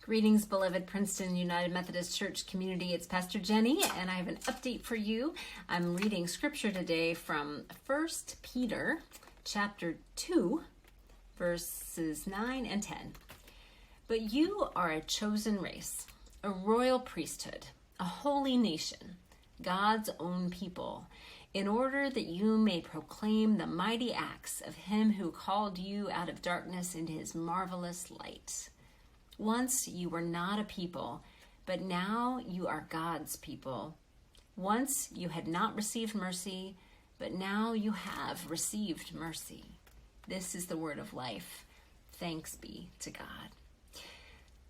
Greetings, beloved Princeton United Methodist Church community. It's Pastor Jenny, and I have an update for you. I'm reading scripture today from 1 Peter chapter 2, verses 9 and 10. But you are a chosen race, a royal priesthood, a holy nation, God's own people, in order that you may proclaim the mighty acts of him who called you out of darkness into his marvelous light. Once you were not a people, but now you are God's people. Once you had not received mercy, but now you have received mercy. This is the word of life. Thanks be to God.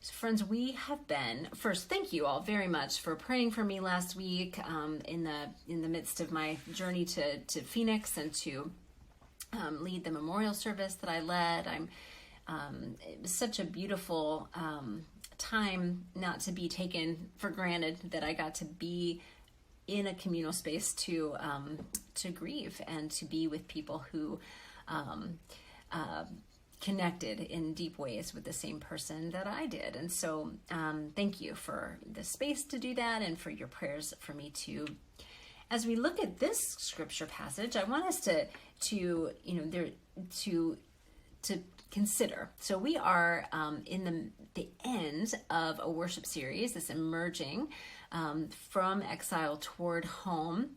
So friends, we have been, first, thank you all very much for praying for me last week in the midst of my journey to Phoenix and to lead the memorial service that I led. It was such a beautiful time, not to be taken for granted, that I got to be in a communal space to grieve and to be with people who connected in deep ways with the same person that I did. And so thank you for the space to do that and for your prayers for me too. As we look at this scripture passage, I want us to consider. So we are in the end of a worship series, this emerging from exile toward home.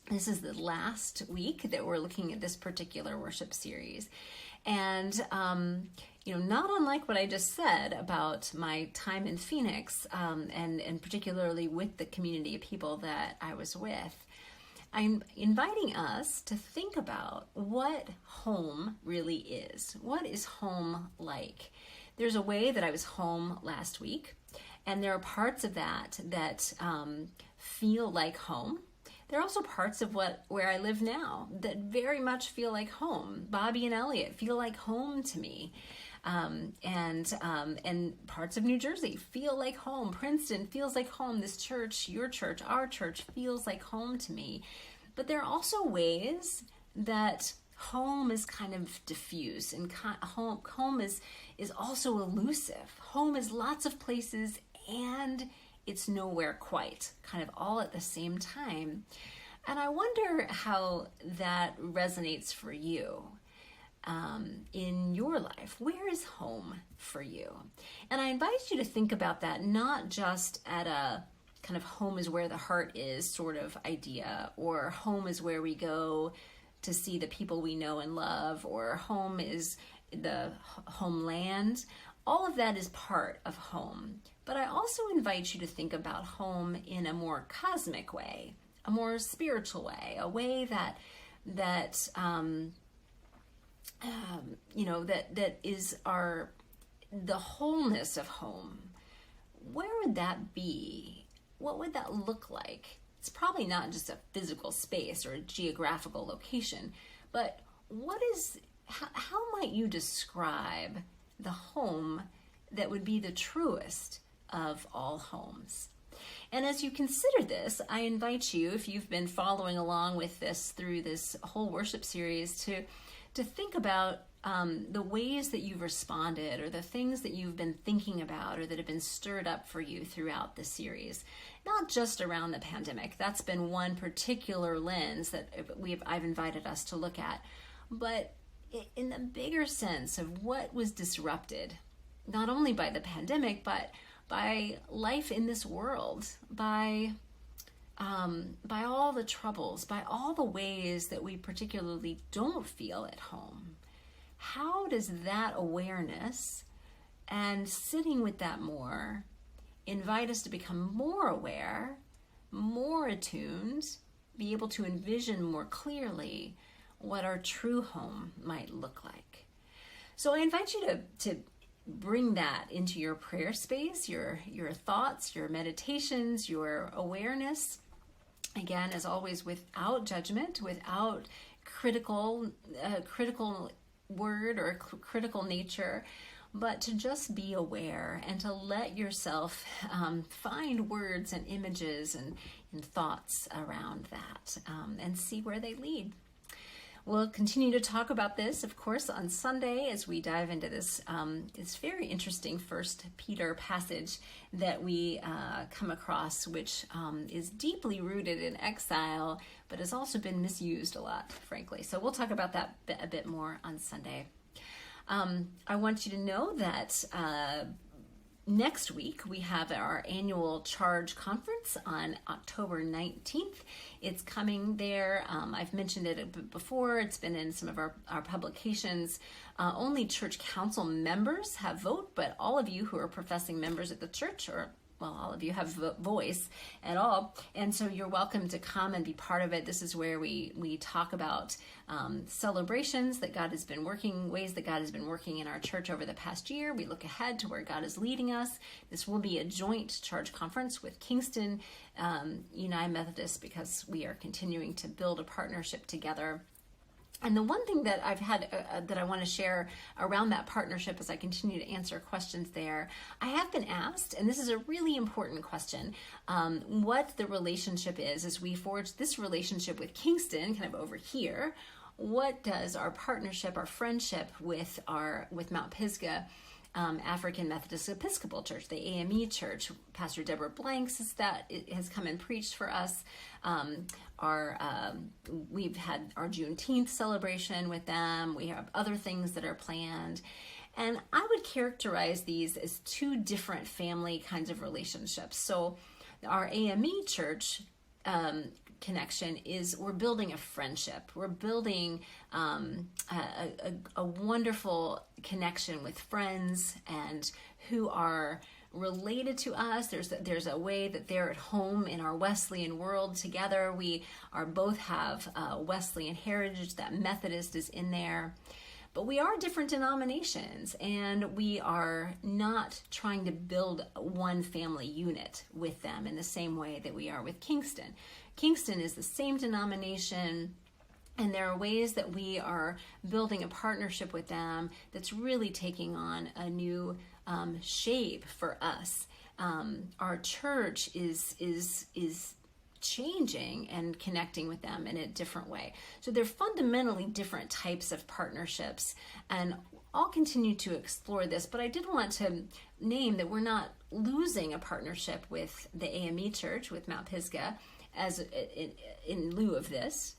This is the last week that we're looking at this particular worship series. And, not unlike what I just said about my time in Phoenix, and particularly with the community of people that I was with, I'm inviting us to think about what home really is. What is home like? There's a way that I was home last week, and there are parts of that feel like home. There are also parts of where I live now that very much feel like home. Bobby and Elliot feel like home to me. And parts of New Jersey feel like home. Princeton feels like home. This church, your church, our church feels like home to me. But there are also ways that home is kind of diffuse, and home is also elusive. Home is lots of places and it's nowhere quite, kind of all at the same time. And I wonder how that resonates for you. In your life, where is home for you? And I invite you to think about that, not just at a kind of home is where the heart is sort of idea, or home is where we go to see the people we know and love, or home is the homeland. All of that is part of home. But I also invite you to think about home in a more cosmic way, a more spiritual way, a way that is the wholeness of home. Where would that be? What would that look like? It's probably not just a physical space or a geographical location, but how might you describe the home that would be the truest of all homes? And as you consider this, I invite you, if you've been following along with this through this whole worship series, to think about the ways that you've responded, or the things that you've been thinking about, or that have been stirred up for you throughout the series. Not just around the pandemic. That's been one particular lens that I've invited us to look at. But in the bigger sense of what was disrupted, not only by the pandemic, but by life in this world, by all the troubles, by all the ways that we particularly don't feel at home. How does that awareness and sitting with that more invite us to become more aware, more attuned, be able to envision more clearly what our true home might look like? So I invite you to bring that into your prayer space, your thoughts, your meditations, your awareness. Again, as always, without judgment, without critical word or critical nature, but to just be aware and to let yourself find words and images and thoughts around that, and see where they lead. We'll continue to talk about this, of course, on Sunday as we dive into this very interesting First Peter passage that we come across, which is deeply rooted in exile, but has also been misused a lot, frankly. So we'll talk about that a bit more on Sunday. I want you to know that next week we have our annual Charge Conference on October 19th. It's coming there. I've mentioned it before. It's been in some of our publications. Only church council members have vote, but all of you who are professing members at the church, or well, all of you have voice at all, and so you're welcome to come and be part of it. This is where we talk about celebrations that God has been working, ways that God has been working in our church over the past year. We look ahead to where God is leading us. This will be a joint Charge Conference with Kingston United Methodist, because we are continuing to build a partnership together. And the one thing that I've had that I want to share around that partnership as I continue to answer questions there, I have been asked, and this is a really important question, what the relationship is as we forge this relationship with Kingston, kind of over here. What does our partnership, our friendship with Mount Pisgah African Methodist Episcopal Church, the AME Church, Pastor Deborah Blanks has come and preached for us. We've had our Juneteenth celebration with them. We have other things that are planned. And I would characterize these as two different family kinds of relationships. So our AME Church connection is we're building a friendship. We're building a wonderful connection with friends and who are related to us. There's a way that they're at home in our Wesleyan world together. We are both have Wesleyan heritage. That Methodist is in there. But we are different denominations, and we are not trying to build one family unit with them in the same way that we are with Kingston. Kingston is the same denomination, and there are ways that we are building a partnership with them that's really taking on a new shape for us. Our church is changing and connecting with them in a different way. So they're fundamentally different types of partnerships, and I'll continue to explore this, but I did want to name that we're not losing a partnership with the AME Church, with Mount Pisgah, as in lieu of this.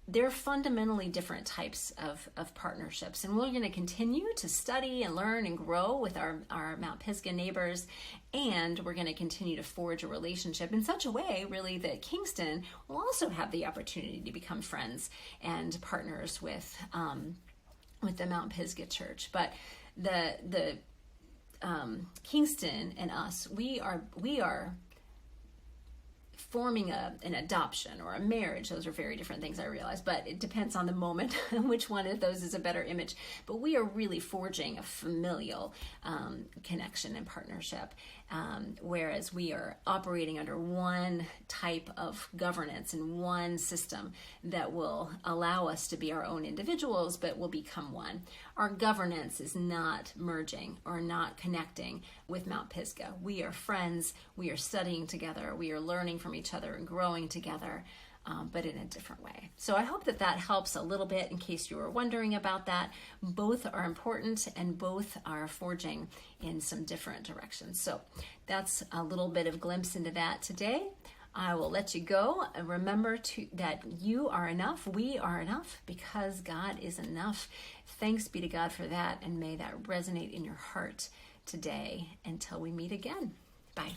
They're fundamentally different types of partnerships, and we're going to continue to study and learn and grow with our Mount Pisgah neighbors, and we're going to continue to forge a relationship in such a way, really, that Kingston will also have the opportunity to become friends and partners with the Mount Pisgah Church. But the Kingston and us, we are forming an adoption or a marriage. Those are very different things, I realize, but it depends on the moment which one of those is a better image. But we are really forging a familial connection and partnership, whereas we are operating under one type of governance and one system that will allow us to be our own individuals, but will become one. Our governance is not merging or not connecting with Mount Pisgah. We are friends, we are studying together, we are learning from each other and growing together, but in a different way. So I hope that helps a little bit in case you were wondering about that. Both are important and both are forging in some different directions. So that's a little bit of glimpse into that today. I will let you go. Remember that you are enough. We are enough because God is enough. Thanks be to God for that, and may that resonate in your heart today until we meet again. Bye.